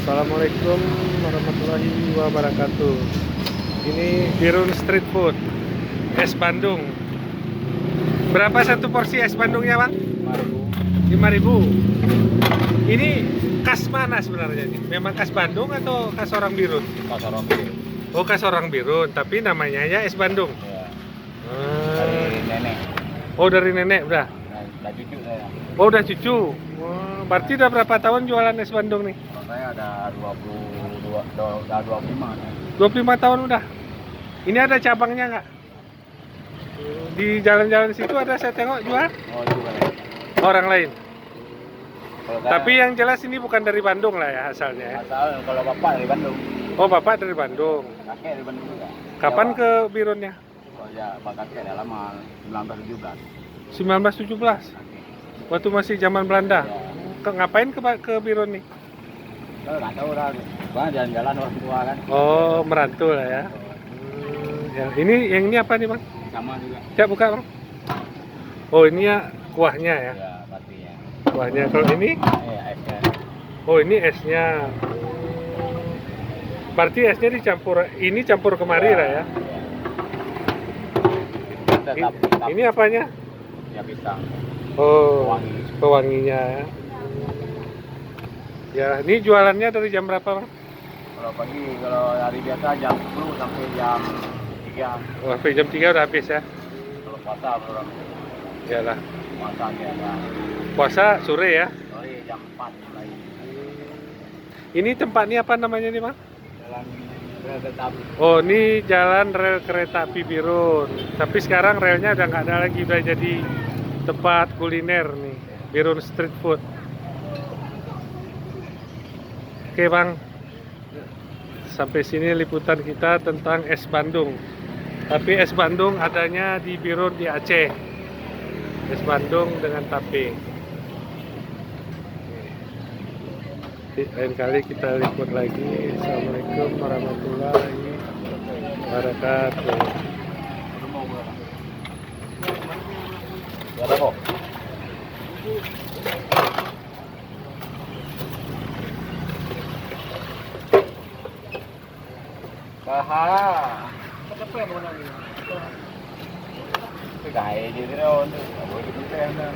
Assalamualaikum warahmatullahi wabarakatuh. Ini Birun Street Food, es Bandung. Berapa satu porsi es Bandungnya, Bang? 5.000. Ini khas mana sebenarnya ini? Memang khas Bandung atau khas orang Birun? Khas orang Birun. Oh, khas orang Birun, tapi namanya ya es Bandung. Ya. Ah. Dari nenek. Oh, dari nenek udah. Nah, cucu saya. Oh, udah cucu. Berarti udah berapa tahun jualan es Bandung nih? Kalau saya ada 25 nih. 25 tahun udah. Ini ada cabangnya nggak? Di jalan-jalan situ ada saya tengok jual Oh, juga ya. orang lain. Kalau saya, Tapi yang jelas ini bukan dari Bandung lah ya asalnya ya. asal kalau bapak dari Bandung, Oh, bapak dari Bandung. kakek dari Bandung juga. Kapan Jawa. ke Birunnya? Oh ya, pak kakek ada lama 1917. 1917. Kakek. Waktu masih zaman Belanda. Ya. Ngapain ke Birun nih? Kalau nggak tahu lah, gua jalan-jalan orang tua kan. Oh, merantau lah ya. Ya, yang ini apa nih, Bang? Sama juga. Coba buka, Bang. Oh, ini ya kuahnya ya. Ya, pastinya. Kuahnya. Kalau ini? Esnya. Oh, ini esnya. Berarti esnya dicampur, ini campur kemari lah ya. Tetap. Ini apanya? Ya pisang. Oh, Pewangi. pewanginya ya. Ya, ini jualannya dari jam berapa, Bang? Kalau pagi, kalau hari biasa jam 10 sampai jam 3. Wah, sampai jam 3 udah habis ya. Kalau puasa belum. Iyalah. Puasanya ya. Puasa sore ya. Sore jam 4 mulai. Ini tempatnya apa namanya nih, Bang? Jalan rel kereta api. Oh, ini jalan rel kereta api Birun. Tapi sekarang relnya udah nggak ada lagi, udah jadi tempat kuliner nih, Birun Street Food. Oke, Bang. Sampai sini liputan kita tentang es Bandung. Tapi es Bandung adanya di Birun di Aceh. Es Bandung dengan tape. Lain kali kita liput lagi. Assalamualaikum warahmatullahi wabarakatuh. Ada kok. Baha. Kenapa ya mau nanya? Kayak jadi ron, boleh gitu kan.